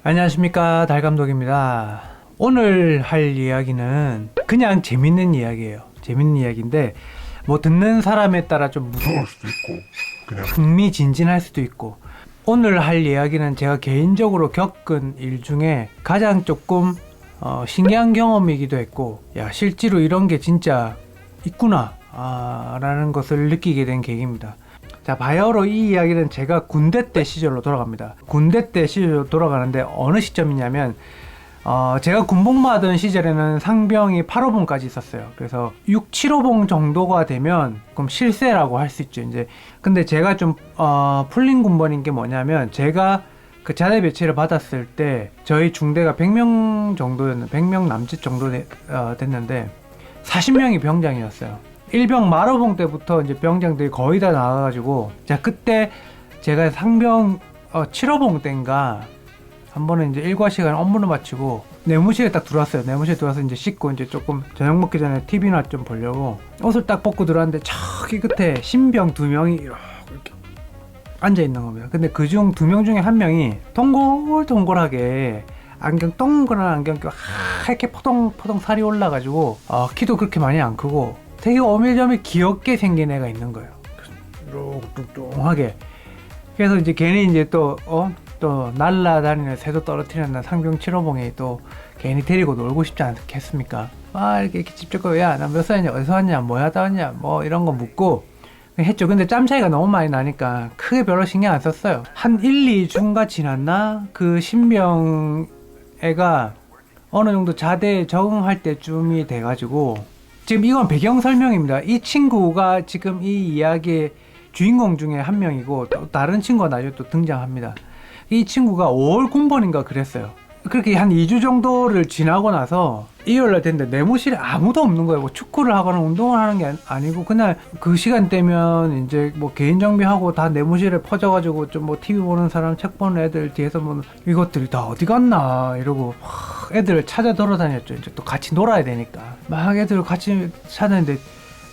안녕하십니까, 달감독입니다. 오늘 할 이야기는 그냥 재밌는 이야기예요. 재밌는 이야기인데 뭐 듣는 사람에 따라 좀 무서울 수도 있고 그냥 흥미진진할 수도 있고, 오늘 할 이야기는 제가 개인적으로 겪은 일 중에 가장 조금 신기한 경험이기도 했고, 야 실제로 이런 게 진짜 있구나 라는 것을 느끼게 된 계기입니다. 자, 바야흐로 이 이야기는 제가 군대 때 시절로 돌아갑니다. 군대 때 시절로 돌아가는데 어느 시점이냐면 제가 군복무하던 시절에는 상병이 8호봉까지 있었어요. 그래서 6, 7호봉 정도가 되면 그럼 실세라고 할 수 있죠. 이제 근데 제가 좀 풀린 군번인 게 뭐냐면, 제가 그 자대 배치를 받았을 때 저희 중대가 100명 정도였는데 100명 남짓 정도 됐는데 40명이 병장이었어요. 일병 말호봉 때부터 이제 병장들이 거의 다 나와가지고, 자 그때 제가 상병 7호봉 때인가 한 번은 이제 일과 시간 업무를 마치고 내무실에 딱 들어왔어요. 내무실에 들어와서 이제 씻고 이제 조금 저녁 먹기 전에 TV나 좀 보려고 옷을 딱 벗고 들어왔는데 저기 끝에 신병 2명이 이렇게 앉아 있는 겁니다. 근데 그중 2명 중에 한 명이 동글동글하게 안경, 동그란 안경 끼고 하얗게 포동포동 살이 올라가지고 키도 그렇게 많이 안 크고 되게 오밀조밀 귀엽게 생긴 애가 있는 거예요. 이렇게 뚱뚱하게. 그래서 이제 괜히 이제 또 날라다니는 새도 떨어뜨리는 상병 7호봉에 또 괜히 데리고 놀고 싶지 않겠습니까? 이렇게 집적고, 야, 나 몇 살이냐, 어디서 왔냐, 뭐 하다 왔냐, 뭐 이런 거 묻고 했죠. 근데 짬 차이가 너무 많이 나니까 크게 별로 신경 안 썼어요. 한 1, 2주가 지났나? 그 신병 애가 어느 정도 자대에 적응할 때쯤이 돼가지고, 지금 이건 배경 설명입니다. 이 친구가 지금 이 이야기의 주인공 중에 한 명이고, 또 다른 친구가 나중에 또 등장합니다. 이 친구가 5월 군번인가 그랬어요. 그렇게 한 2주 정도를 지나고 나서 일요일날 됐는데 내무실에 아무도 없는 거예요. 뭐 축구를 하거나 운동을 하는 게 아니고 그냥 그 시간대면 이제 뭐 개인 정비하고 다 내무실에 퍼져가지고 좀 뭐 TV 보는 사람, 책 보는 애들 뒤에서 뭐 이것들이 다 어디 갔나 이러고 애들을 찾아 돌아다녔죠. 이제 또 같이 놀아야 되니까 막 애들 같이 찾았는데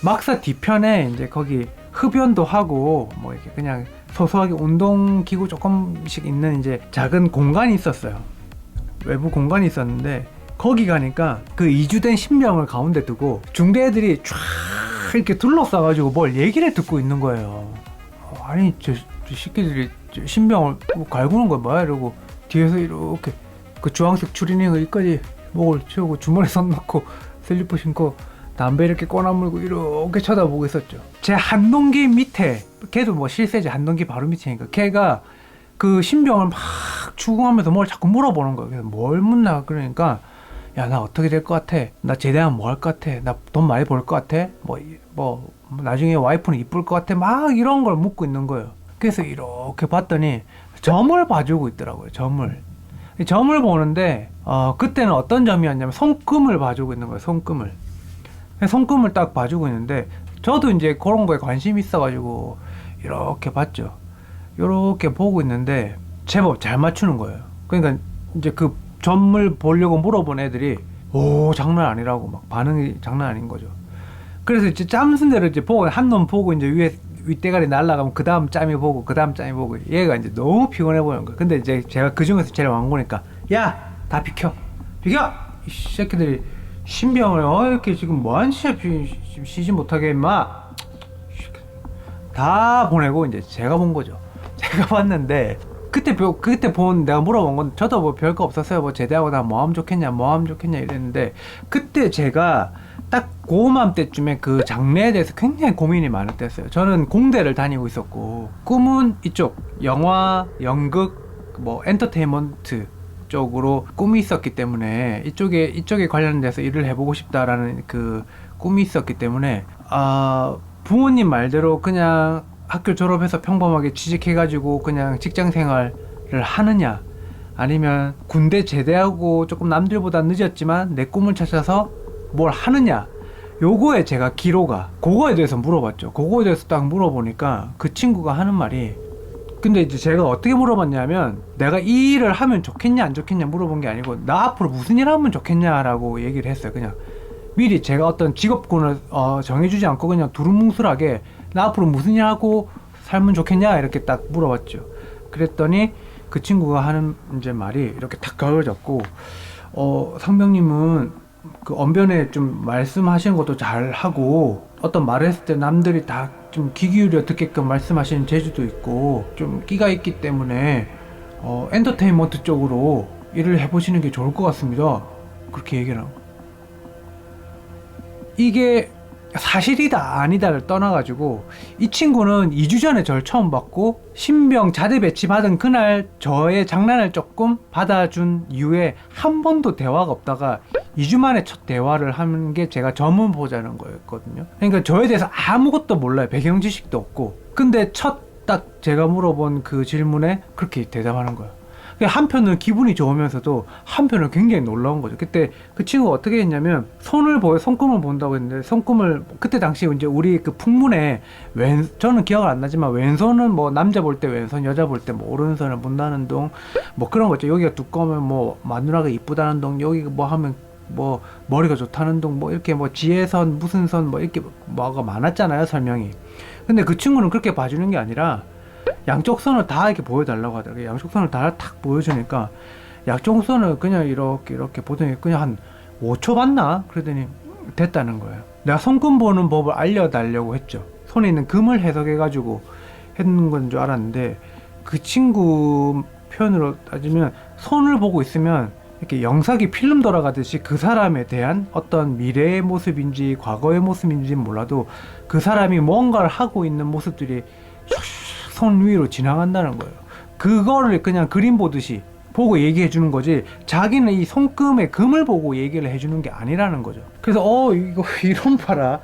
막사 뒤편에 이제 거기 흡연도 하고 뭐 이렇게 그냥 소소하게 운동기구 조금씩 있는 이제 작은 공간이 있었어요. 외부 공간이 있었는데 거기 가니까 그 이주된 신병을 가운데 두고 중대 애들이 쫙 이렇게 둘러싸가지고 뭘 얘기를 듣고 있는 거예요. 아니 저 새끼들이 신병을 뭐 갈구는 거야 뭐야 이러고 뒤에서 이렇게 그 주황색 추리닝을 여기까지 목을 채우고 주머니에 손 넣고 슬리퍼 신고 담배 이렇게 꺼나물고 이렇게 쳐다보고 있었죠. 제 한동기 밑에, 걔도 뭐 실세지, 한동기 바로 밑이니까 걔가 그 신병을 막 추궁하면서 뭘 자꾸 물어보는 거예요. 그래서 뭘 묻나 그러니까, 야 나 어떻게 될 것 같아? 나 제대하면 뭐 할 것 같아? 나 돈 많이 벌 것 같아? 뭐 나중에 와이프는 이쁠 것 같아? 막 이런 걸 묻고 있는 거예요. 그래서 이렇게 봤더니 점을 봐주고 있더라고요. 점을 보는데 그때는 어떤 점이었냐면 손금을 봐주고 있는 거예요. 손금을 딱 봐주고 있는데, 저도 이제 그런 거에 관심이 있어가지고 이렇게 봤죠. 이렇게 보고 있는데 제법 잘 맞추는 거예요. 그러니까 이제 그 점을 보려고 물어본 애들이 오 장난 아니라고 막 반응이 장난 아닌 거죠. 그래서 이제 짬순대로 이제 보고 한 놈 보고 이제 위에 윗대가리 날라가면 그 다음 짬이 보고 그 다음 짬이 보고 얘가 이제 너무 피곤해 보이는 거예요. 근데 이제 제가 그 중에서 제일 왕고니까 야 다 비켜 이 새끼들이 신병을 이렇게 지금 뭐하는 짓이야, 쉬지 못하게 임마 다 보내고 이제 제가 본 거죠. 제가 봤는데 그때 본 내가 물어본 건 저도 뭐 별거 없었어요. 뭐 제대하고 나 뭐 하면 좋겠냐 이랬는데, 그때 제가 딱 고맘때쯤에 그 장래에 대해서 굉장히 고민이 많을 때였어요. 저는 공대를 다니고 있었고 꿈은 이쪽 영화, 연극, 뭐 엔터테인먼트 쪽으로 꿈이 있었기 때문에 이쪽에 관련돼서 일을 해보고 싶다라는 그 꿈이 있었기 때문에 부모님 말대로 그냥 학교 졸업해서 평범하게 취직해가지고 그냥 직장 생활을 하느냐, 아니면 군대 제대하고 조금 남들보다 늦었지만 내 꿈을 찾아서 뭘 하느냐, 요거에 제가 그거에 대해서 물어봤죠. 그거에 대해서 딱 물어보니까 그 친구가 하는 말이, 근데 이제 제가 어떻게 물어봤냐면, 내가 이 일을 하면 좋겠냐 안 좋겠냐 물어본 게 아니고 나 앞으로 무슨 일 하면 좋겠냐라고 얘기를 했어요. 그냥 미리 제가 어떤 직업군을 정해주지 않고 그냥 두루뭉술하게 나 앞으로 무슨 일 하고 살면 좋겠냐 이렇게 딱 물어봤죠. 그랬더니 그 친구가 하는 이제 말이 이렇게 탁 그어졌고, 상병님은 그 언변에 좀 말씀하시는 것도 잘 하고, 어떤 말을 했을 때 남들이 다 좀 귀 기울여 듣게끔 말씀하시는 재주도 있고, 좀 끼가 있기 때문에 엔터테인먼트 쪽으로 일을 해보시는 게 좋을 것 같습니다. 그렇게 얘기를 하고, 이게 사실이다 아니다를 떠나가지고 이 친구는 2주 전에 저를 처음 봤고, 신병 자대 배치 받은 그날 저의 장난을 조금 받아준 이후에 한 번도 대화가 없다가 2주 만에 첫 대화를 하는 게 제가 전문 보자는 거였거든요. 그러니까 저에 대해서 아무것도 몰라요. 배경 지식도 없고. 근데 첫 딱 제가 물어본 그 질문에 그렇게 대답하는 거예요. 한편은 기분이 좋으면서도 한편은 굉장히 놀라운 거죠. 그때 그 친구가 어떻게 했냐면, 손금을 본다고 했는데, 손금을 그때 당시 이제 우리 그 풍문에 저는 기억을 안 나지만, 왼손은 뭐 남자 볼 때 왼손, 여자 볼 때 뭐 오른손을 본다는 동, 뭐 그런 거 있죠. 여기가 두꺼우면 뭐 마누라가 이쁘다는 동, 여기가 뭐 하면 뭐 머리가 좋다는 동, 뭐 이렇게 뭐 지혜선 무슨 선 뭐 이렇게 뭐가 많았잖아요, 설명이. 근데 그 친구는 그렇게 봐주는 게 아니라 양쪽 선을 다 이렇게 보여달라고 하더라고요. 양쪽 선을 다 탁 보여주니까 양쪽 선을 그냥 이렇게 보더니 그냥 한 5초 봤나? 그러더니 됐다는 거예요. 내가 손금 보는 법을 알려달라고 했죠. 손에 있는 금을 해석해가지고 했는 건 줄 알았는데, 그 친구 표현으로 따지면 손을 보고 있으면 이렇게 영상이 필름 돌아가듯이 그 사람에 대한 어떤 미래의 모습인지 과거의 모습인지 몰라도 그 사람이 뭔가를 하고 있는 모습들이 손 위로 지나간다는 거예요. 그거를 그냥 그림 보듯이 보고 얘기해 주는 거지, 자기는 이 손금에 금을 보고 얘기를 해주는 게 아니라는 거죠. 그래서 이거 이런 봐라.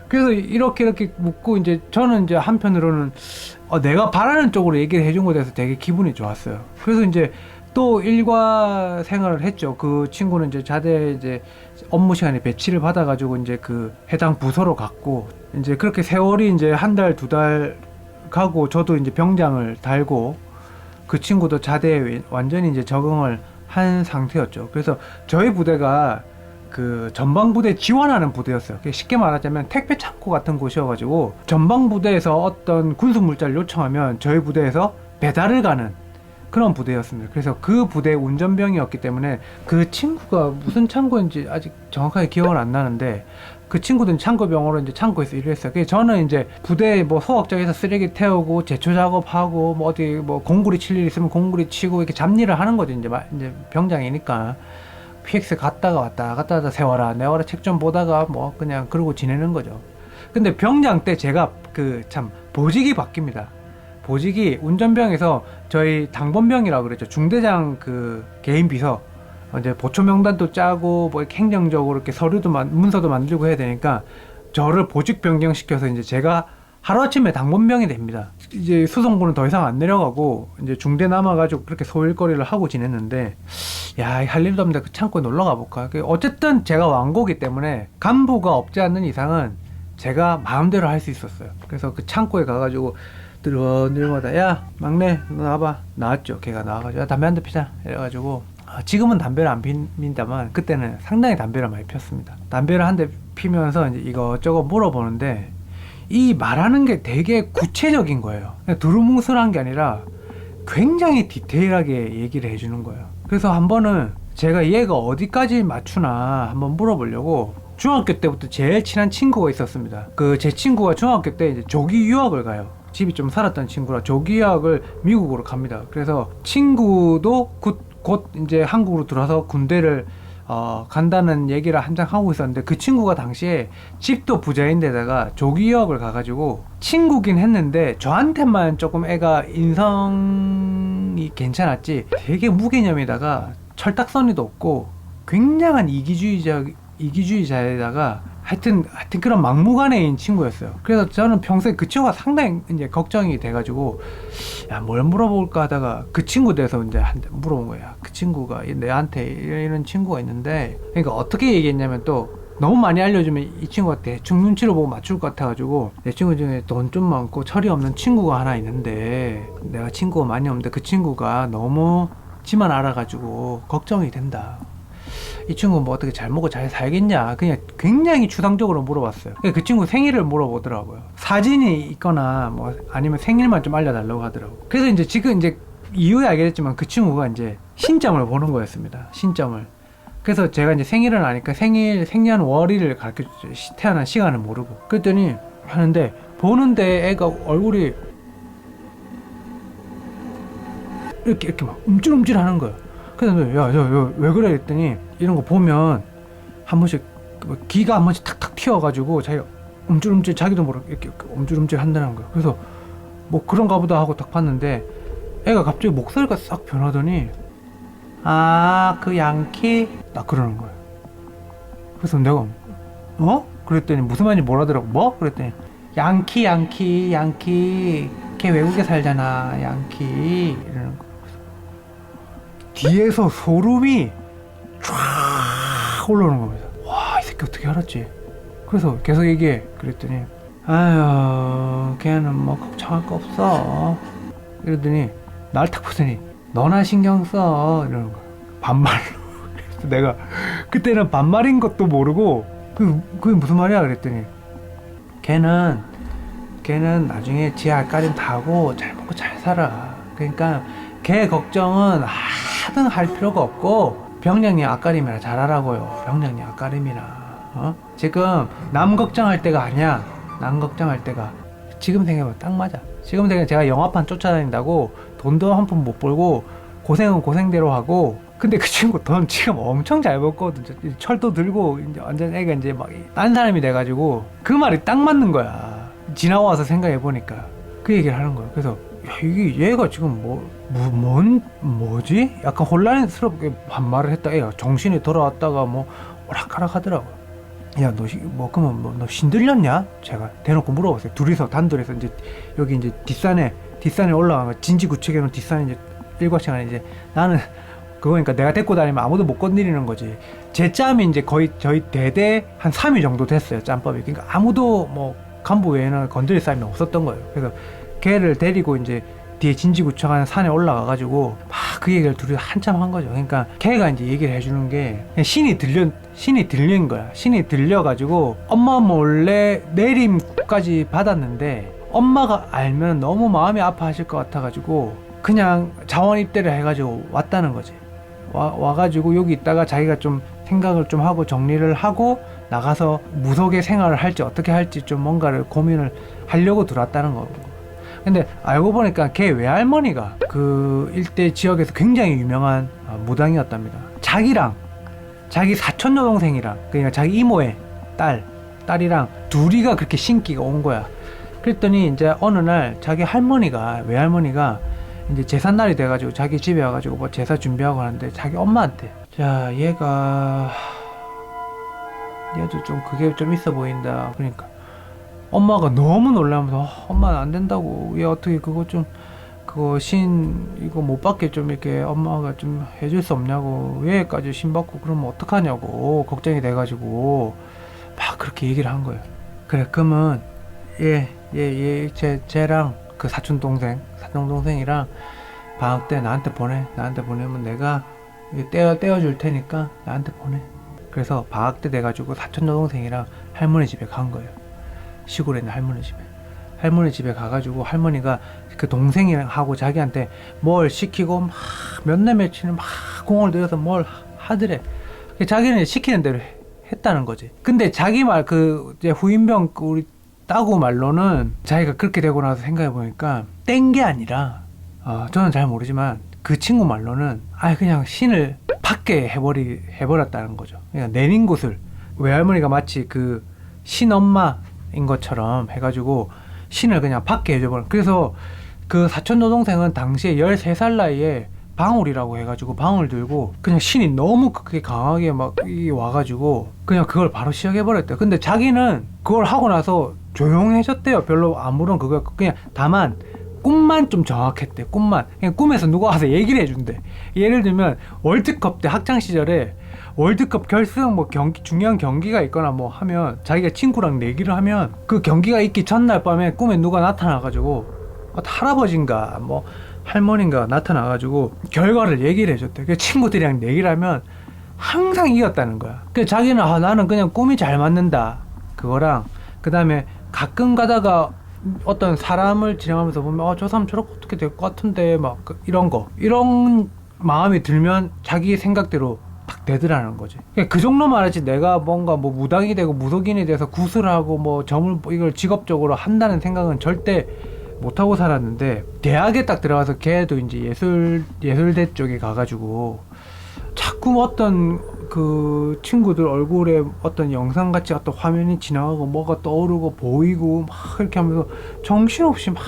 그래서 이렇게 묻고, 이제 저는 이제 한편으로는 내가 바라는 쪽으로 얘기를 해준 거에 대해서 되게 기분이 좋았어요. 그래서 이제 또 일과 생활을 했죠. 그 친구는 이제 자대 이제 업무 시간에 배치를 받아가지고 이제 그 해당 부서로 갔고, 이제 그렇게 세월이 이제 한 달, 2달 가고, 저도 이제 병장을 달고, 그 친구도 자대에 완전히 이제 적응을 한 상태였죠. 그래서 저희 부대가 그 전방부대 지원하는 부대였어요. 쉽게 말하자면 택배 창고 같은 곳이어가지고, 전방부대에서 어떤 군수물자를 요청하면 저희 부대에서 배달을 가는 그런 부대였습니다. 그래서 그 부대 운전병이었기 때문에, 그 친구가 무슨 창고인지 아직 정확하게 기억은 안 나는데, 그 친구들은 창고병으로 이제 창고에서 일을 했어요. 그래서 저는 이제 부대 뭐 소각장에서 쓰레기 태우고 제초 작업하고, 뭐 어디 뭐 공구리 칠 일 있으면 공구리 치고, 이렇게 잡일을 하는 거죠. 이제 병장이니까. PX 갔다가 왔다 세워라 내워라 책 좀 보다가 뭐 그냥 그러고 지내는 거죠. 근데 병장 때 제가 그 참 보직이 바뀝니다. 보직이 운전병에서 저희 당번병이라고 그랬죠. 중대장 그 개인 비서, 이제 보초 명단도 짜고 뭐 이렇게 행정적으로 이렇게 서류도 문서도 만들고 해야 되니까, 저를 보직 변경시켜서 이제 제가 하루아침에 당번병이 됩니다. 이제 수송부는 더 이상 안 내려가고 이제 중대 남아가지고 그렇게 소일거리를 하고 지냈는데, 야, 할 일도 없는데 그 창고에 놀러 가볼까. 어쨌든 제가 왕고기 때문에 간부가 없지 않는 이상은 제가 마음대로 할 수 있었어요. 그래서 그 창고에 가가지고 들어마다, 야 막내 너 나와봐. 나왔죠. 걔가 나와가지고, 야, 담배 한 대 피자 이래가지고, 지금은 담배를 안 핀다만 그때는 상당히 담배를 많이 폈습니다. 담배를 한 대 피면서 이제 이것저것 물어보는데, 이 말하는 게 되게 구체적인 거예요. 그냥 두루뭉술한 게 아니라 굉장히 디테일하게 얘기를 해주는 거예요. 그래서 한 번은 제가 얘가 어디까지 맞추나 한번 물어보려고 중학교 때부터 제일 친한 친구가 있었습니다. 그 제 친구가 중학교 때 이제 조기 유학을 가요. 집이 좀 살았던 친구라 조기 유학을 미국으로 갑니다. 그래서 친구도 곧 이제 한국으로 들어와서 군대를 간다는 얘기를 한창 하고 있었는데, 그 친구가 당시에 집도 부자인데다가 조기 유학을 가가지고, 친구긴 했는데 저한테만 조금 애가 인성이 괜찮았지, 되게 무개념에다가 철딱서니도 없고 굉장한 이기주의자에다가 하여튼 그런 막무가내인 친구였어요. 그래서 저는 평소에 그 친구가 상당히 이제 걱정이 돼가지고, 야, 뭘 물어볼까 하다가 그 친구에 대해서 이제 물어본 거야. 그 친구가 내한테 이런 친구가 있는데, 그러니까 어떻게 얘기했냐면, 또 너무 많이 알려주면 이 친구가 대충 눈치로 보고 맞출 것 같아가지고, 내 친구 중에 돈 좀 많고 철이 없는 친구가 하나 있는데, 내가 친구가 많이 없는데 그 친구가 너무 지만 알아가지고 걱정이 된다. 이 친구 뭐 어떻게 잘 먹고 잘 살겠냐, 그냥 굉장히 추상적으로 물어봤어요. 그 친구 생일을 물어보더라고요. 사진이 있거나 뭐 아니면 생일만 좀 알려달라고 하더라고. 그래서 이제 지금 이제 이후에 알게 됐지만 그 친구가 이제 신점을 보는 거였습니다. 신점을. 그래서 제가 이제 생일은 아니까 생년월일을 가르쳐 줬죠. 태어난 시간을 모르고. 그랬더니 하는데 보는데 애가 얼굴이 이렇게 막 움찔움찔 하는 거야. 그래서 야, 왜 그래? 했더니 이런 거 보면 한 번씩 기가 한 번씩 탁탁 튀어가지고 자기가 움찔움찔 자기도 모르게 이렇게 움찔움찔 한다는 거야. 그래서 뭐 그런가 보다 하고 딱 봤는데 애가 갑자기 목소리가 싹 변하더니 아, 그 양키? 딱 그러는 거야. 그래서 내가 그랬더니 무슨 말인지 모르더라고. 뭐? 그랬더니 양키 걔 외국에 살잖아 양키 이러는 거. 뒤에서 소름이 쫙 올라오는 겁니다. 와, 이 새끼 어떻게 알았지? 그래서 계속 얘기해. 그랬더니 아유 걔는 뭐 걱정할 거 없어 이러더니 날 딱 보더니 너나 신경 써 이러는 거야. 반말로. 그래서 내가 그때는 반말인 것도 모르고 그게 무슨 말이야 그랬더니 걔는 나중에 지 알까림 다 하고 잘 먹고 잘 살아. 그러니까 걔 걱정은 하등 할 필요가 없고 병장님 앞가림이나 잘하라고요. 병장님 앞가림이나. 지금 남 걱정할 때가 아니야. 남 걱정할 때가. 지금 생각해보면 딱 맞아. 지금 생각해 제가 영화판 쫓아다닌다고 돈도 한 푼 못 벌고 고생은 고생대로 하고 근데 그 친구 돈 지금 엄청 잘 벌거든. 철도 들고 이제 완전 애가 이제 막 딴 사람이 돼가지고 그 말이 딱 맞는 거야. 지나고 와서 생각해보니까 그 얘기를 하는 거야. 그래서 야, 이게 얘가 지금 뭐지? 약간 혼란스럽게 반말을 했다. 애가 정신이 돌아왔다가 뭐 오락가락 하더라고. 야, 그러면 너 신들렸냐? 제가 대놓고 물어봤어요. 둘이서 단둘이서 이제 여기 이제 뒷산에 올라가면 진지구책에는 뒷산에 이제 일과시간에 이제 나는 그거니까 내가 데리고 다니면 아무도 못 건드리는 거지. 제 짬이 이제 거의 저희 대대 한 3일 정도 됐어요. 짬법이. 그러니까 아무도 뭐 간부 외에는 건드릴 사람이 없었던 거예요. 그래서 걔를 데리고 이제 뒤에 진지구청하는 산에 올라가가지고 막 그 얘기를 둘이 한참 한 거죠. 그러니까 걔가 이제 얘기를 해주는 게 신이 들린 거야. 신이 들려가지고 엄마 몰래 내림까지 받았는데 엄마가 알면 너무 마음이 아파하실 것 같아가지고 그냥 자원 입대를 해가지고 왔다는 거지. 와가지고 여기 있다가 자기가 좀 생각을 좀 하고 정리를 하고 나가서 무속의 생활을 할지 어떻게 할지 좀 뭔가를 고민을 하려고 들어왔다는 거고. 근데 알고 보니까 걔 외할머니가 그 일대 지역에서 굉장히 유명한 무당이었답니다. 자기랑 자기 사촌 여동생이랑 그러니까 자기 이모의 딸이랑 둘이가 그렇게 신기가 온 거야. 그랬더니 이제 어느 날 자기 외할머니가 이제 제삿날이 돼가지고 자기 집에 와가지고 뭐 제사 준비하고 하는데 자기 엄마한테 자 얘도 좀 그게 좀 있어 보인다. 그러니까 엄마가 너무 놀라면서 엄마는 안 된다고 얘 어떻게 그거 이거 못 받게 좀 이렇게 엄마가 좀 해줄 수 없냐고 얘까지 신 받고 그러면 어떡하냐고 걱정이 돼가지고 막 그렇게 얘기를 한 거예요. 그래 그러면 쟤랑 그 사촌 동생이랑 방학 때 나한테 보내면 내가 떼어줄 테니까 나한테 보내. 그래서 방학 때 돼가지고 사촌 여동생이랑 할머니 집에 간 거예요. 시골에 있는 할머니 집에 가가지고 할머니가 그 동생이하고 자기한테 뭘 시키고 막 몇 날 며칠을 막 공을 들여서 뭘 하더래. 자기는 시키는 대로 했다는 거지. 근데 자기 말 이제 후임병 우리 따구 말로는 자기가 그렇게 되고 나서 생각해보니까 뗀 게 아니라 저는 잘 모르지만 그 친구 말로는 그냥 신을 받게 해버렸다는 거죠. 그러니까 내린 곳을 외할머니가 마치 그 신엄마인 것처럼 해가지고 신을 그냥 받게 해줘버려. 그래서 그 사촌 여동생은 당시에 13살 나이에 방울이라고 해가지고 방울 들고 그냥 신이 너무 그렇게 강하게 막 와가지고 그냥 그걸 바로 시작해버렸대요. 근데 자기는 그걸 하고 나서 조용해졌대요. 별로 아무런 그냥 다만 꿈만 좀 정확했대. 그냥 꿈에서 누가 와서 얘기를 해준대. 예를 들면 월드컵 때 학창시절에 월드컵 결승 뭐 중요한 경기가 있거나 뭐 하면 자기가 친구랑 내기를 하면 그 경기가 있기 전날 밤에 꿈에 누가 나타나가지고 할아버지인가 뭐 할머니인가 나타나가지고 결과를 얘기를 해줬대. 그 친구들이랑 내기를 하면 항상 이겼다는 거야. 그 자기는 나는 그냥 꿈이 잘 맞는다 그거랑 그 다음에 가끔 가다가 어떤 사람을 지나가면서 보면 저 사람 저렇게 어떻게 될 것 같은데 막 이런 마음이 들면 자기 생각대로 딱 되더라는 거지. 그 정도만 하지 내가 뭔가 뭐 무당이 되고 무속인이 돼서 구슬하고 뭐 점을 이걸 직업적으로 한다는 생각은 절대 못하고 살았는데, 대학에 딱 들어가서 걔도 이제 예술대 쪽에 가가지고 자꾸 어떤 그 친구들 얼굴에 어떤 영상같이 어떤 화면이 지나가고 뭐가 떠오르고 보이고 막 이렇게 하면서 정신없이 막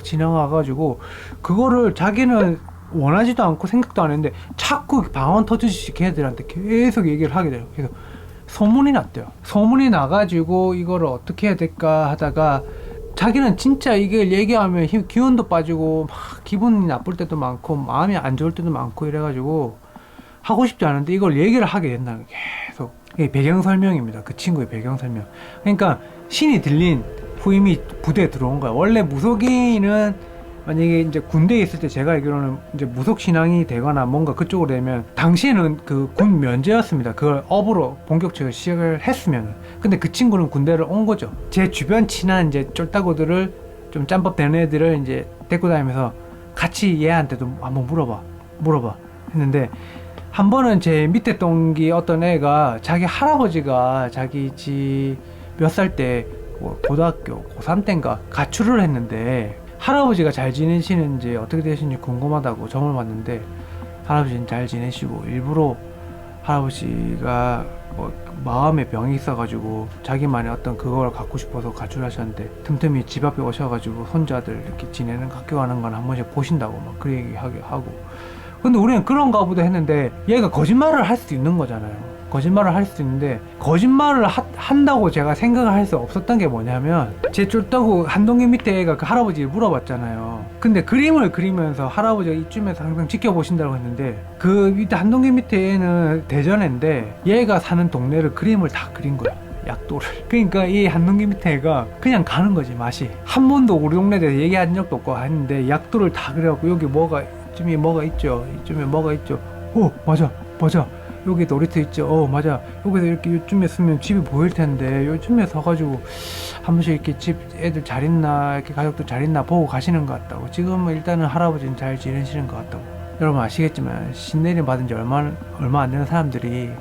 지나가가지고 그거를 자기는 원하지도 않고 생각도 안 했는데 자꾸 방언 터지듯이 걔들한테 계속 얘기를 하게 돼요. 그래서 소문이 났대요. 소문이 나가지고 이거를 어떻게 해야 될까 하다가 자기는 진짜 이걸 얘기하면 기운도 빠지고 막 기분이 나쁠 때도 많고 마음이 안 좋을 때도 많고 이래가지고 하고 싶지 않은데 이걸 얘기를 하게 된다는 게 계속. 이게 배경 설명입니다. 그 친구의 배경 설명. 그러니까 신이 들린 후임이 부대에 들어온 거야. 원래 무속인은 만약에 이제 군대에 있을 때 제가 알기로는 이제 무속 신앙이 되거나 뭔가 그쪽으로 되면 당시에는 그 군 면제였습니다. 그걸 업으로 본격적으로 시작을 했으면. 근데 그 친구는 군대를 온 거죠. 제 주변 친한 이제 쫄따구들을 좀 짬밥 되는 애들을 이제 데리고 다니면서 같이 얘한테도 한번 물어봐 했는데, 한 번은 제 밑에 동기 어떤 애가 자기 할아버지가 자기 집 몇 살 때 고등학교 고3 때인가 가출을 했는데 할아버지가 잘 지내시는지 어떻게 되시는지 궁금하다고 점을 봤는데 할아버지는 잘 지내시고, 일부러 할아버지가 뭐 마음에 병이 있어가지고 자기만의 어떤 그걸 갖고 싶어서 가출하셨는데 틈틈이 집 앞에 오셔가지고 손자들 이렇게 지내는 학교 가는 건 한 번씩 보신다고 막 그 얘기하게 하고. 근데 우리는 그런가 보다 했는데 얘가 거짓말을 할 수 있는 거잖아요. 거짓말을 할 수 있는데 거짓말을 한다고 제가 생각을 할 수 없었던 게 뭐냐면, 제 쫄따구 한동기 밑에 애가 그 할아버지를 물어봤잖아요. 근데 그림을 그리면서 할아버지가 이쯤에서 항상 지켜보신다고 했는데, 그 밑에 한동기 밑에 애는 대전인데 얘가 사는 동네를 그림을 다 그린 거야. 약도를. 그러니까 이 한동기 밑에 애가 그냥 가는 거지. 맛이 한 번도 우리 동네에 대해서 얘기한 적도 없고 했는데 약도를 다 그려갖고 여기 이쯤에 뭐가 있죠. 이쯤에 뭐가 있죠. 맞아 여기 놀이터 있죠. 맞아 여기서 이렇게 요쯤에 쓰면 집이 보일 텐데 요쯤에 서가지고 한 번씩 이렇게 집 애들 잘 있나 이렇게 가족들 잘 있나 보고 가시는 것 같다고. 지금은 일단은 할아버지는 잘 지내시는 것 같다고. 여러분 아시겠지만 신내림 받은 지 얼마 안 되는 사람들이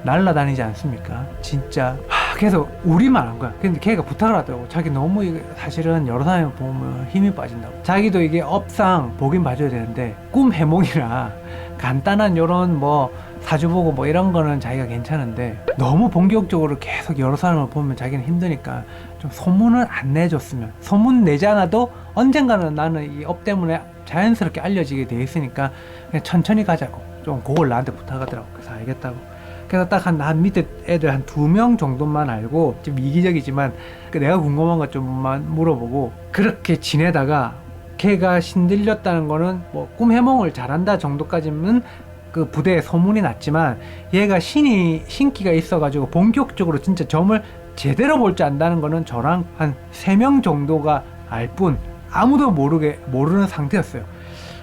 날라다니지 않습니까? 진짜. 그래서 우리만 한 거야. 근데 걔가 부탁을 하더라고. 자기 너무 사실은 여러 사람을 보면 힘이 빠진다고. 자기도 이게 업상 보긴 봐줘야 되는데 꿈 해몽이나 간단한 요런 뭐 사주 보고 뭐 이런 거는 자기가 괜찮은데 너무 본격적으로 계속 여러 사람을 보면 자기는 힘드니까 좀 소문을 안 내줬으면. 소문 내지 않아도 언젠가는 나는 이 업 때문에 자연스럽게 알려지게 돼 있으니까 그냥 천천히 가자고. 좀 그걸 나한테 부탁하더라고. 그래서 알겠다고. 그래서 딱 한 밑에 애들 한 2명 정도만 알고, 좀 이기적이지만 내가 궁금한 것 좀만 물어보고 그렇게 지내다가 걔가 신들렸다는 거는 뭐 꿈 해몽을 잘한다 정도까지는 그 부대에 소문이 났지만, 얘가 신기가 있어가지고 본격적으로 진짜 점을 제대로 볼 줄 안다는 거는 저랑 한 3명 정도가 알 뿐 아무도 모르는 상태였어요.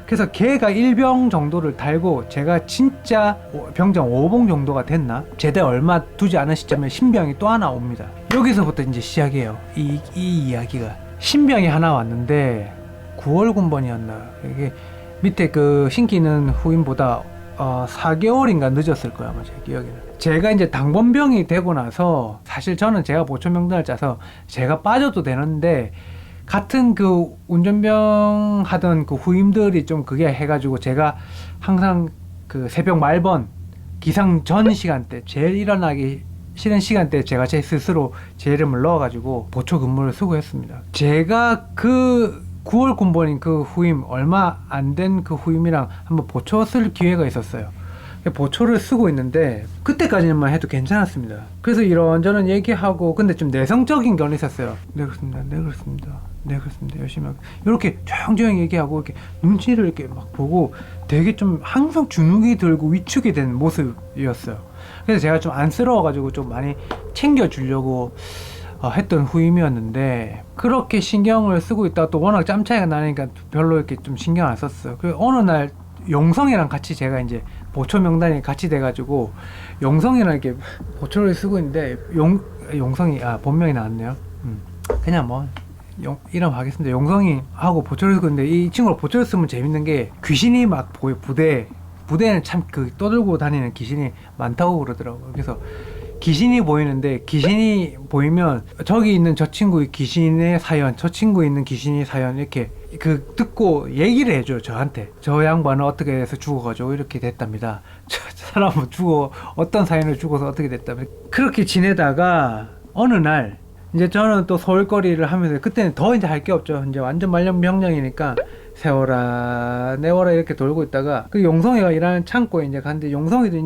그래서 걔가 1병 정도를 달고 제가 진짜 병장 5봉 정도가 됐나? 제대 얼마 두지 않은 시점에 신병이 또 하나 옵니다. 여기서부터 이제 시작이에요. 이 이야기가. 신병이 하나 왔는데 9월 군번이었나? 이게 밑에 그 신기는 후임보다 4개월인가 늦었을 거야 아마 제 기억에는. 제가 이제 당번병이 되고 나서 사실 저는 제가 보초 명단을 짜서 제가 빠져도 되는데, 같은 그 운전병 하던 그 후임들이 좀 그게 해가지고 제가 항상 그 새벽 말번 기상 전 시간대, 제일 일어나기 싫은 시간대에 제가 제 스스로 제 이름을 넣어가지고 보초 근무를 쓰고 했습니다. 제가 그 9월 군번인 그 후임, 얼마 안 된 그 후임이랑 한번 보초 쓸 기회가 있었어요. 보초를 쓰고 있는데 그때까지만 해도 괜찮았습니다. 그래서 이런저런 얘기하고, 근데 좀 내성적인 견이 있었어요. 네 그렇습니다 열심히 하고 이렇게 조용조용히 얘기하고 이렇게 눈치를 이렇게 막 보고 되게 좀 항상 주눅이 들고 위축이 된 모습이었어요. 그래서 제가 좀 안쓰러워가지고 좀 많이 챙겨주려고 했던 후임이었는데, 그렇게 신경을 쓰고 있다가 또 워낙 짬 차이가 나니까 별로 이렇게 좀 신경 안 썼어요. 그리고 어느 날 용성이랑 같이 제가 이제 보초 명단이 같이 돼가지고 용성이랑 이렇게 보초를 쓰고 있는데 용성이 본명이 나왔네요. 그냥 뭐 이름 하겠습니다. 용성이 하고 보초를 근데 이 친구가 보초를 쓰면 재밌는 게 귀신이 막 보여. 부대에는 참 그 떠들고 다니는 귀신이 많다고 그러더라고요. 그래서 귀신이 보이는데 귀신이 보이면 저기 있는 저 친구의 귀신의 사연, 저 친구에 있는 귀신의 사연 이렇게 그 듣고 얘기를 해줘요. 저한테 저 양반은 어떻게 해서 죽어가지고 이렇게 됐답니다. 저 사람은 어떤 사연을 죽어서 어떻게 됐답니다. 그렇게 지내다가 어느 날 이제 저는 또 서울거리를 하면서 그때는 더 이제 할 게 없죠. 이제 완전 말년병장이니까 세워라 내워라 이렇게 돌고 있다가 그 용성이가 일하는 창고에 이제 갔는데 용성이도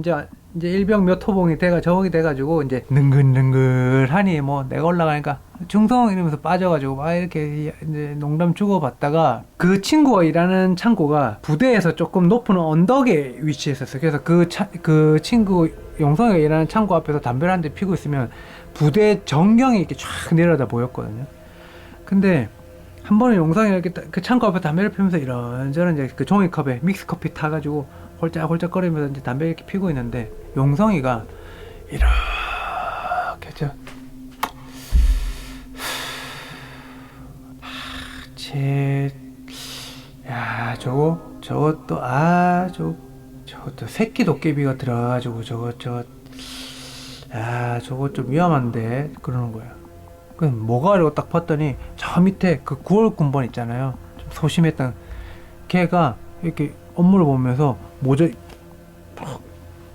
이제 일병 몇 호봉이 저기 돼가지고 이제 능글능글하니 뭐 내가 올라가니까 중성 이러면서 빠져가지고 막 이렇게 이제 농담 주고받다가 그 친구가 일하는 창고가 부대에서 조금 높은 언덕에 위치했었어요. 그래서 그 친구 용성이가 일하는 창고 앞에서 담배를 한 대 피고 있으면 부대 전경이 이렇게 쫙 내려다 보였거든요. 근데 한 번에 용성이 이렇게 그 창고 앞에 담배를 피우면서 이런저런 이제 그 종이컵에 믹스커피 타가지고 홀짝홀짝거리면서 이제 담배 이렇게 피고 있는데 용성이가 이렇게 저것도 새끼 도깨비가 들어가지고 저거 좀 위험한데 그러는 거야. 그럼 뭐가 이러고 딱 봤더니 저 밑에 그 9월 군번 있잖아요. 좀 소심했던 걔가 이렇게 업무를 보면서 모자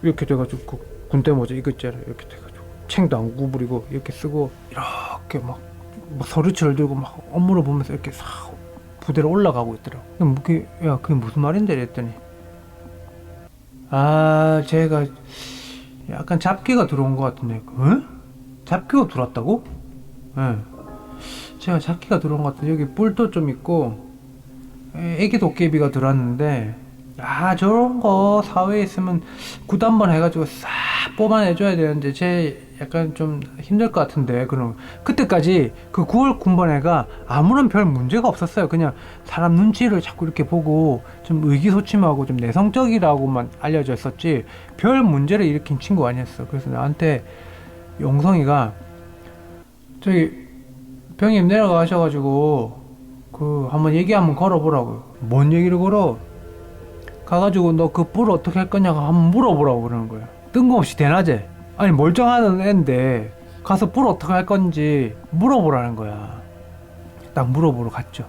이렇게 돼가지고 그 군대 모자 이거 있잖아요. 이렇게 돼가지고 챙도 안 구부리고 이렇게 쓰고 이렇게 막 서류치를 들고 막 업무를 보면서 이렇게 싹 부대로 올라가고 있더라고. 그게 무슨 말인데 이랬더니 제가 약간 잡기가 들어온 것 같은데. 응? 잡기가 들어왔다고? 네. 제가 잡기가 들어온 것 같은데 여기 뿔도 좀 있고 애기 도깨비가 들어왔는데 저런 거 사회에 있으면 굿 한번 해가지고 싹 뽑아내줘야 되는데 쟤 약간 좀 힘들 것 같은데. 그럼 그때까지 그 9월 군번애가 아무런 별 문제가 없었어요. 그냥 사람 눈치를 자꾸 이렇게 보고 좀 의기소침하고 좀 내성적이라고만 알려져 있었지 별 문제를 일으킨 친구가 아니었어. 그래서 나한테 용성이가 저기 병님 내려가셔가지고 그 한번 얘기 한번 걸어보라고요. 뭔 얘기를 걸어? 가가지고 너 그 뿔 어떻게 할 거냐고 한번 물어보라고 그러는 거야. 뜬금없이 대낮에. 아니 멀쩡한 애인데 가서 뿔 어떻게 할 건지 물어보라는 거야. 딱 물어보러 갔죠.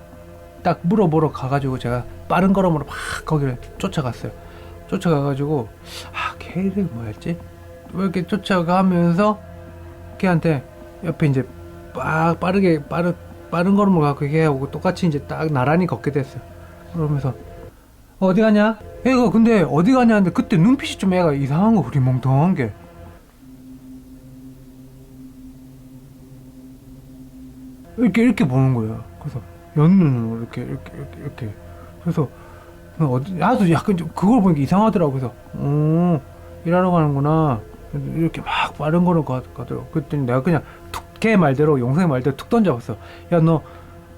딱 물어보러 가가지고 제가 빠른 걸음으로 막 거기를 쫓아갔어요. 쫓아가가지고 걔 이름이 뭐였지? 왜 이렇게 쫓아가면서 걔한테 옆에 이제 빠른 걸음으로 가고 걔하고 똑같이 이제 딱 나란히 걷게 됐어요. 그러면서 어디 가냐? 애가 근데 어디 가냐 하는데 그때 눈빛이 좀 애가 이상한 거 흐리멍텅한 게 이렇게 보는 거예요. 그래서 연눈으로 이렇게 그래서 나도 약간 좀 그걸 보니까 이상하더라고. 그래서 일하러 가는구나 이렇게 막 빠른 걸음 가더라고. 그랬더니 내가 그냥 걔 말대로 용성이 말대로 툭 던져봤어. 야 너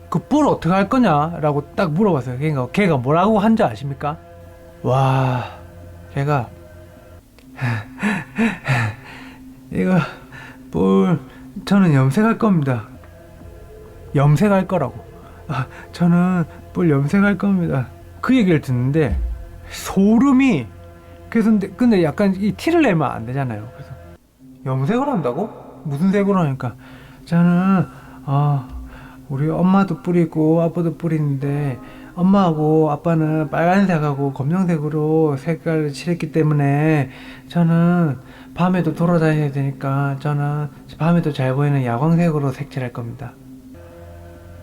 그 뿔 어떻게 할 거냐? 라고 딱 물어봤어요. 그러니까 걔가 뭐라고 한 줄 아십니까? 와 걔가 이거 뿔 저는 염색할 겁니다. 염색할 거라고. 저는 뿔 염색할 겁니다. 그 얘기를 듣는데 소름이. 그래서 근데 약간 이 티를 내면 안 되잖아요. 그래서 염색을 한다고? 무슨 색으로 하니까 저는 우리 엄마도 뿔이고 아빠도 뿔인데 엄마하고 아빠는 빨간색하고 검정색으로 색깔을 칠했기 때문에 저는 밤에도 돌아다녀야 되니까 저는 밤에도 잘 보이는 야광색으로 색칠할 겁니다.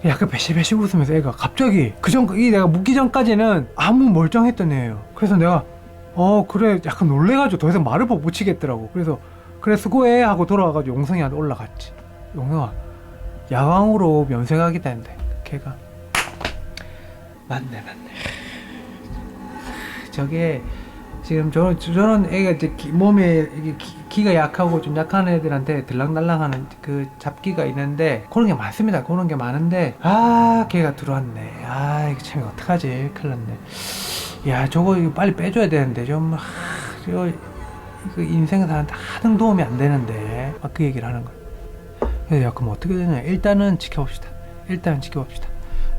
약간 배시배시 웃으면서 애가 갑자기 내가 묻기 전까지는 아무 멀쩡했던 애예요. 그래서 내가 그래 약간 놀래가지고 더 이상 말을 못 치겠더라고. 그래서 그래 수고해 하고 돌아와가지고 용성이한테 올라갔지. 용성아 야광으로 면색하겠다 했는데 걔가 맞네 저게 지금 저런 애가 이제 몸에 기가 약하고 좀 약한 애들한테 들락날락하는 그 잡기가 있는데 그런 게 많습니다. 그런 게 많은데 걔가 들어왔네. 이거 참 어떡하지? 큰일 났네. 야 저거 이거 빨리 빼줘야 되는데 좀 이거 인생사한테 하등 도움이 안 되는데 막 그 얘기를 하는 거야. 그래서 그럼 어떻게 되냐? 일단은 지켜봅시다. 일단 지켜봅시다.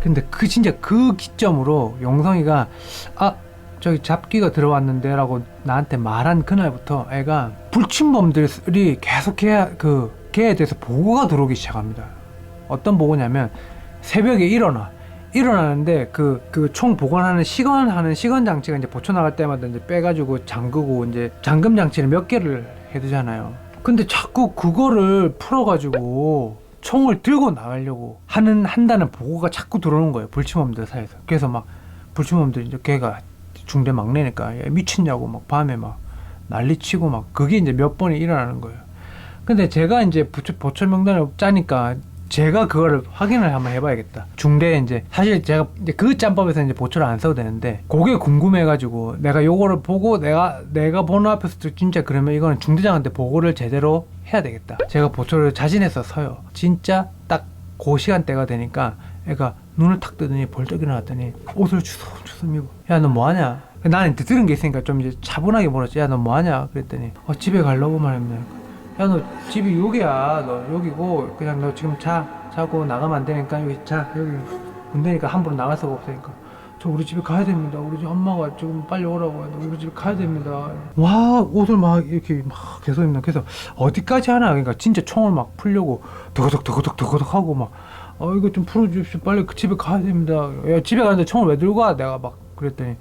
근데 그 진짜 그 기점으로 용성이가 저기 잡기가 들어왔는데 라고 나한테 말한 그날부터 애가 불침범들이 계속 걔에 대해서 보고가 들어오기 시작합니다. 어떤 보고냐면 새벽에 일어나는데 그 총 보관하는 시건 장치가 이제 보초 나갈 때마다 이제 빼가지고 잠그고 이제 잠금 장치를 몇 개를 해두잖아요. 근데 자꾸 그거를 풀어가지고 총을 들고 나가려고 한다는 보고가 자꾸 들어오는 거예요. 불침범들 사이에서. 그래서 막 불침범들이 이제 걔가 중대 막내니까 야, 미쳤냐고 막 밤에 막 난리치고 막 그게 이제 몇 번이 일어나는 거예요. 근데 제가 이제 보초 명단을 짜니까 제가 그거를 확인을 한번 해봐야겠다. 중대에 이제 사실 제가 이제 그 짬밥에서 이제 보초를 안 써도 되는데 그게 궁금해가지고 내가 요거를 보고 내가 번호 앞에서 진짜 그러면 이거는 중대장한테 보고를 제대로 해야 되겠다. 제가 보초를 자진해서 서요. 진짜 딱 그 시간대가 되니까 애가 눈을 탁 뜨더니 벌떡 일어났더니 옷을 주섬주섬 입어. 야 너 뭐하냐? 나는 들은 게 있으니까 좀 이제 차분하게 물었지. 야 너 뭐하냐? 그랬더니 집에 가려고 말입니다. 야 너 집이 여기야. 너 여기고 그냥 너 지금 자고 나가면 안 되니까 여기 여기 군대니까 함부로 나갈 수가 없으니까 저 우리 집에 가야 됩니다. 우리 집 엄마가 지금 빨리 오라고 해서 우리 집에 가야 됩니다. 와 옷을 막 이렇게 막 계속 입는. 그래서 어디까지 하나. 그러니까 진짜 총을 막 풀려고 더거덕 하고 막 이거 좀 풀어주십시오. 빨리 그 집에 가야 됩니다. 야 집에 가는데 총을 왜 들고 가? 내가 막 그랬더니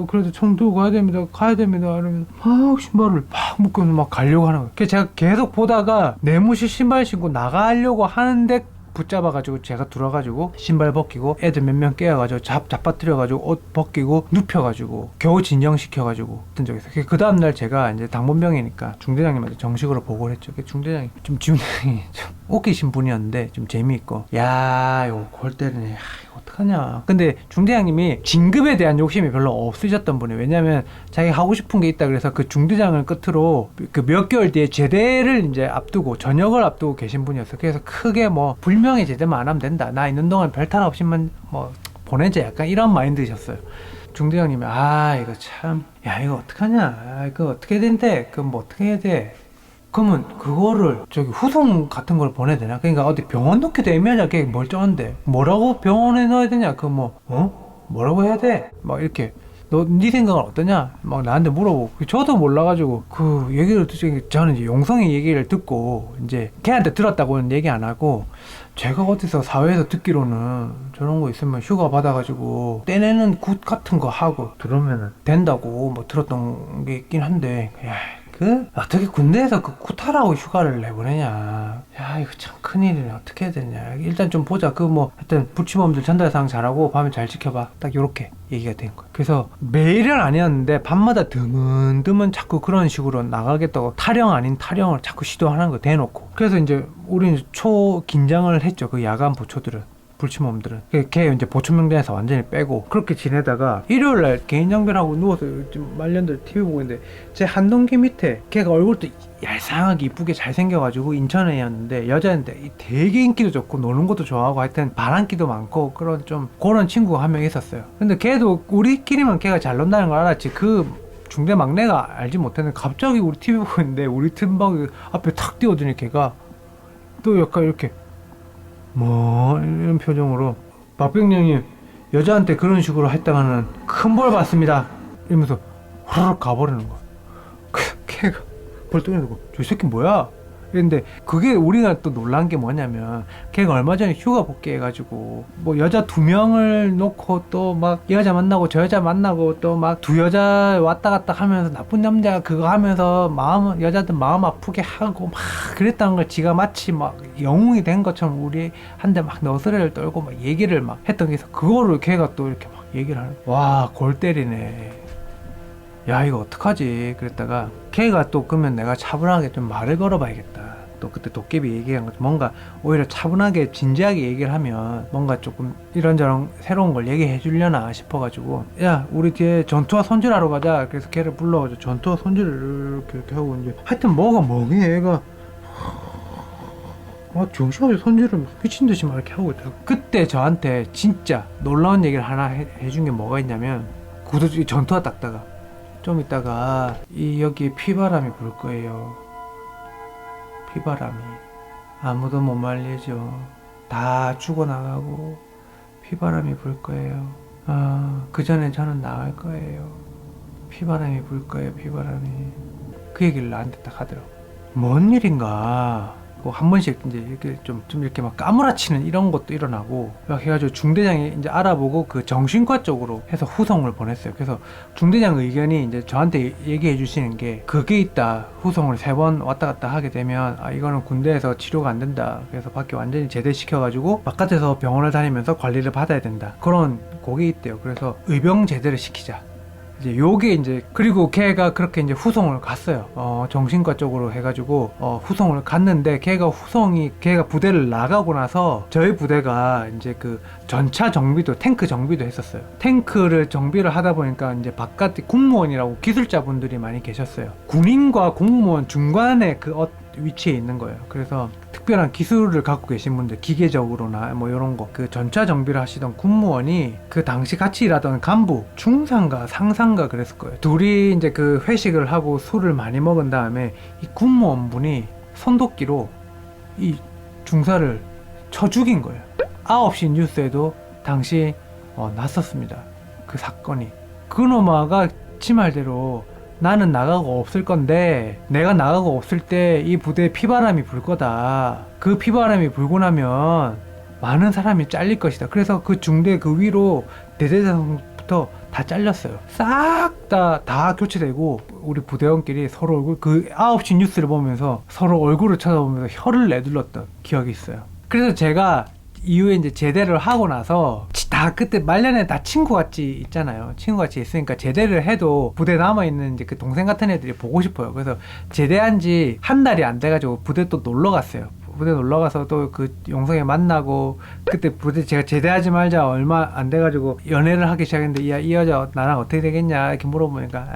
그래도 총 들고 가야 됩니다. 이러면 막 신발을 막 묶어서 막 가려고 하는 거예요. 그래서 제가 계속 보다가 내무실 신발 신고 나가려고 하는데 붙잡아가지고 제가 들어가지고 신발 벗기고 애들 몇 명 깨워가지고 잡아뜨려가지고 옷 벗기고 눕혀가지고 겨우 진정시켜가지고 했던 적이 있어요. 그 다음날 제가 이제 당번병이니까 중대장님한테 정식으로 보고를 했죠. 중대장이 좀 웃기신 분이었는데 좀 재미있고 야 이거 골 때리네. 이거 어떡하냐. 근데 중대장님이 진급에 대한 욕심이 별로 없으셨던 분이에요. 왜냐면 자기 하고 싶은 게 있다 그래서 그 중대장을 끝으로 그 몇 개월 뒤에 제대를 이제 앞두고 전역을 앞두고 계신 분이었어요. 그래서 크게 뭐 불명예 제대만 안 하면 된다. 나 있는 동안 별탈 없이만 뭐 보내자. 약간 이런 마인드셨어요. 중대장님이 이거 참 이거 어떡하냐. 이거 어떻게 된대. 그럼 뭐 어떻게 해야 돼. 그러면 그거를 저기 후송 같은 걸 보내야 되나? 그러니까 어디 병원 넣기도 애매하냐. 걔 멀쩡한데 뭐라고 병원에 넣어야 되냐. 그 뭐라고 해야 돼. 막 이렇게 네 생각은 어떠냐? 막 나한테 물어보고 저도 몰라가지고 그 얘기를 듣지. 저는 이제 용성이 얘기를 듣고 이제 걔한테 들었다고는 얘기 안 하고 제가 어디서 사회에서 듣기로는 저런 거 있으면 휴가 받아가지고 떼내는 굿 같은 거 하고 들으면 된다고 뭐 들었던 게 있긴 한데 어떻게 군대에서 그 굿하라고 휴가를 내보내냐. 이거 참 큰일이네. 어떻게 해야 되냐. 일단 좀 보자. 하여튼 불침범들 전달사항 잘하고 밤에 잘 지켜봐. 딱 요렇게 얘기가 된 거예요. 그래서 매일은 아니었는데 밤마다 드문드문 자꾸 그런 식으로 나가겠다고 타령 아닌 타령을 자꾸 시도하는 거 대놓고. 그래서 이제 우리는 긴장을 했죠. 그 야간 보초들은. 불침범들은 걔 이제 보초명단에서 완전히 빼고 그렇게 지내다가 일요일날 개인 장변하고 누워서 지금 말년들 TV 보고 있는데 제 한동기 밑에 걔가 얼굴도 얄쌍하게 이쁘게 잘생겨가지고 인천애였는데 여자인데 되게 인기도 좋고 노는 것도 좋아하고 하여튼 바람기도 많고 그런 친구가 한 명 있었어요. 근데 걔도 우리끼리만 걔가 잘 논다는 걸 알았지 그 중대 막내가 알지 못했는데 갑자기 우리 TV 보고 있는데 우리 틈바구 앞에 탁 뛰어드니 걔가 또 약간 이렇게 이런 표정으로 박병령님 여자한테 그런 식으로 했다가는 큰 벌 받습니다 이러면서 후루룩 가버리는 거야. 걔가 벌떡 일어나고 저 새끼 뭐야? 근데 그게 우리가 또 놀란 게 뭐냐면 걔가 얼마 전에 휴가 복귀해가지고 뭐 여자 2명을 놓고 또 막 이 여자 만나고 저 여자 만나고 또 막 2여자 왔다 갔다 하면서 나쁜 남자 그거 하면서 여자들 마음 아프게 하고 막 그랬다는 걸 지가 마치 막 영웅이 된 것처럼 우리한테 막 너스레를 떨고 막 얘기를 막 했던 게 있어. 그거를 걔가 또 이렇게 막 얘기를 하는 거야. 와 골 때리네. 야 이거 어떡하지. 그랬다가 걔가 또 그러면 내가 차분하게 좀 말을 걸어봐야겠다. 또 그때 도깨비 얘기한 것 뭔가 오히려 차분하게 진지하게 얘기를 하면 뭔가 조금 이런저런 새로운 걸 얘기해 주려나 싶어가지고 야 우리 뒤에 전투화 손질하러 가자. 그래서 걔를 불러가지고 전투화 손질을 이렇게 하고 이제 하여튼 뭐가 뭐게 얘가 정신없이 손질을 미친듯이 막 이렇게 하고 있더라고. 그때 저한테 진짜 놀라운 얘기를 하나 해준 게 뭐가 있냐면 구두 전투화 닦다가 좀 있다가 여기에 피바람이 불 거예요. 피바람이 아무도 못 말리죠. 다 죽어나가고 피바람이 불 거예요. 그 전에 저는 나갈 거예요. 피바람이 불 거예요. 피바람이. 그 얘기를 나한테 딱 하더라고. 뭔 일인가. 한 번씩 이제 이렇게 좀 이렇게 막 까무라치는 이런 것도 일어나고 막 해가지고 중대장이 이제 알아보고 그 정신과 쪽으로 해서 후송을 보냈어요. 그래서 중대장 의견이 이제 저한테 얘기해 주시는 게 그게 있다. 후송을 3번 왔다 갔다 하게 되면 이거는 군대에서 치료가 안 된다. 그래서 밖에 완전히 제대시켜가지고 바깥에서 병원을 다니면서 관리를 받아야 된다. 그런 곡이 있대요. 그래서 의병 제대를 시키자. 이제 요게 이제 그리고 걔가 그렇게 이제 후송을 갔어요. 정신과 쪽으로 해가지고 후송을 갔는데 걔가 부대를 나가고 나서 저희 부대가 이제 그 전차 정비도 탱크 정비도 했었어요. 탱크를 정비를 하다 보니까 이제 바깥에 군무원이라고 기술자분들이 많이 계셨어요. 군인과 공무원 중간에 그 위치에 있는 거예요. 그래서 특별한 기술을 갖고 계신 분들, 기계적으로나 뭐 이런 거, 그 전차 정비를 하시던 군무원이 그 당시 같이 일하던 간부, 중상가, 상상가 그랬을 거예요. 둘이 이제 그 회식을 하고 술을 많이 먹은 다음에 이 군무원분이 손도끼로 이 중사를 쳐 죽인 거예요. 9시 뉴스에도 당시 났었습니다. 그 사건이. 그놈아가 지 말대로 나는 나가고 없을 건데 내가 나가고 없을 때 이 부대에 피바람이 불 거다. 그 피바람이 불고 나면 많은 사람이 잘릴 것이다. 그래서 그 중대 그 위로 대대장부터 다 잘렸어요. 싹 다 교체되고 우리 부대원끼리 서로 얼굴 그 9시 뉴스를 보면서 서로 얼굴을 쳐다보면서 혀를 내둘렀던 기억이 있어요. 그래서 제가 이후에 이제 제대를 하고 나서 다 그때 말년에 다 친구같이 있잖아요. 친구같이 있으니까 제대를 해도 부대 남아있는 이제 그 동생 같은 애들이 보고 싶어요. 그래서 제대한 지 한 달이 안 돼가지고 부대 또 놀러 갔어요. 부대 놀러 가서 또 그 용성에 만나고 그때 부대 제가 제대하지 말자 얼마 안 돼가지고 연애를 하기 시작했는데 이 여자 나랑 어떻게 되겠냐 이렇게 물어보니까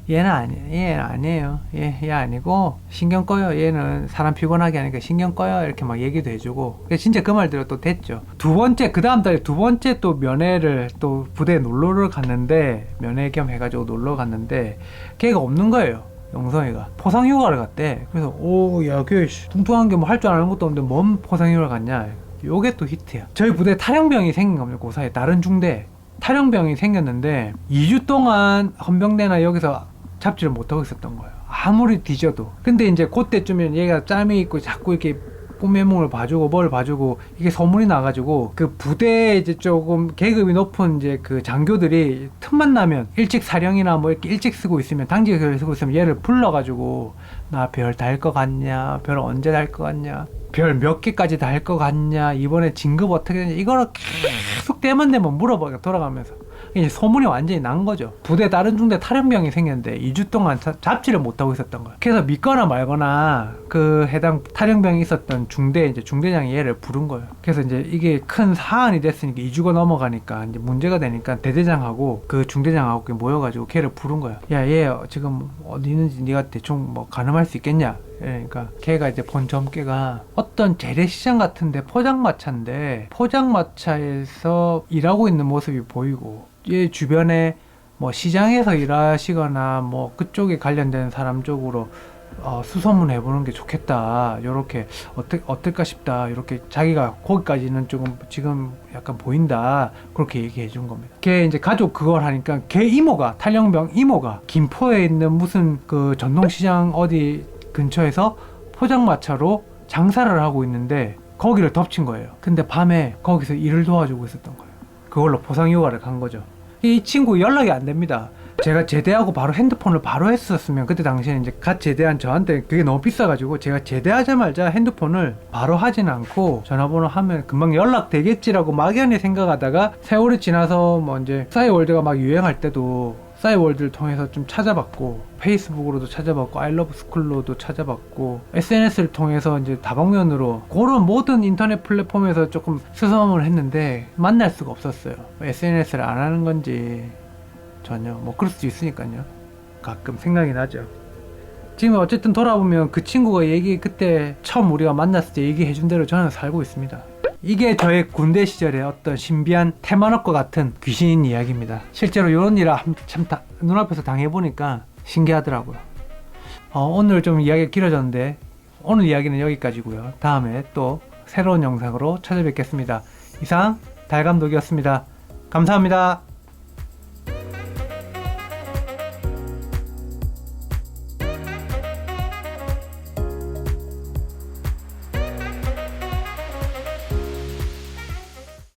얘는 아니에요. 얘 아니고 신경 꺼요. 얘는 사람 피곤하게 하니까 신경 꺼요. 이렇게 막 얘기도 해주고 진짜 그 말대로 또 됐죠. 그 다음 달에 두 번째 또 면회를 또 부대에 놀러를 갔는데 면회 겸 해가지고 놀러 갔는데 걔가 없는 거예요. 영성이가 포상휴가를 갔대. 그래서 야 걔 뚱뚱한 게 뭐 할 줄 아는 것도 없는데 뭔 포상휴가를 갔냐. 요게 또 히트야. 저희 부대에 탈영병이 생긴 겁니다. 그 사이에 다른 중대 탈영병이 생겼는데 2주 동안 헌병대나 여기서 잡지를 못하고 있었던 거예요. 아무리 뒤져도. 근데 이제 그때쯤엔 얘가 짬이 있고 자꾸 이렇게 꿈해몽을 봐주고 뭘 봐주고 이게 소문이 나가지고 그 부대에 이제 조금 계급이 높은 이제 그 장교들이 틈만 나면 일찍 사령이나 뭐 이렇게 일찍 쓰고 있으면 당직을 쓰고 있으면 얘를 불러가지고 나 별 달 것 같냐, 별 언제 달 것 같냐, 별 몇 개까지 달 것 같냐, 이번에 진급 어떻게 되냐, 이거를 계속 때만 되면 물어보게 돌아가면서 이제 소문이 완전히 난 거죠. 부대 다른 중대 탈영병이 생겼는데 2주 동안 잡지를 못하고 있었던 거야. 그래서 믿거나 말거나 그 해당 탈영병이 있었던 이제 중대장이 얘를 부른 거예요. 그래서 이제 이게 큰 사안이 됐으니까 2주가 넘어가니까 이제 문제가 되니까 대대장하고 그 중대장하고 모여가지고 걔를 부른 거야. 야, 얘 지금 어디 있는지 네가 대충 뭐 가늠할 수 있겠냐? 그러니까 걔가 이제 본 점괘가 어떤 재래시장 같은데 포장마차에서 일하고 있는 모습이 보이고 얘 주변에 뭐 시장에서 일하시거나 뭐 그쪽에 관련된 사람 쪽으로 수소문 해보는 게 좋겠다. 요렇게 어떨까 싶다. 이렇게 자기가 거기까지는 조금 지금 약간 보인다. 그렇게 얘기해 준 겁니다. 걔 이제 가족 그걸 하니까 걔 이모가 탈영병 이모가 김포에 있는 무슨 그 전통시장 어디 근처에서 포장마차로 장사를 하고 있는데 거기를 덮친 거예요. 근데 밤에 거기서 일을 도와주고 있었던 거예요. 그걸로 포상휴가를 간 거죠. 이 친구 연락이 안 됩니다. 제가 제대하고 바로 핸드폰을 바로 했었으면 그때 당시에 이제 갓 제대한 저한테 그게 너무 비싸가지고 제가 제대하자마자 핸드폰을 바로 하진 않고 전화번호 하면 금방 연락되겠지라고 막연히 생각하다가 세월이 지나서 뭐 이제 싸이월드가 막 유행할 때도 싸이월드를 통해서 좀 찾아봤고 페이스북으로도 찾아봤고 아이러브스쿨로도 찾아봤고 SNS를 통해서 이제 다방면으로 그런 모든 인터넷 플랫폼에서 조금 수소문을 했는데 만날 수가 없었어요. SNS를 안 하는 건지 전혀 뭐 그럴 수도 있으니까요. 가끔 생각이 나죠. 지금 어쨌든 돌아보면 그 친구가 그때 처음 우리가 만났을 때 얘기해준 대로 저는 살고 있습니다. 이게 저의 군대 시절의 어떤 신비한 테마록과 같은 귀신 이야기입니다. 실제로 이런 일을 참 눈앞에서 당해보니까 신기하더라고요. 오늘 좀 이야기가 길어졌는데 오늘 이야기는 여기까지고요. 다음에 또 새로운 영상으로 찾아뵙겠습니다. 이상 달감독이었습니다. 감사합니다.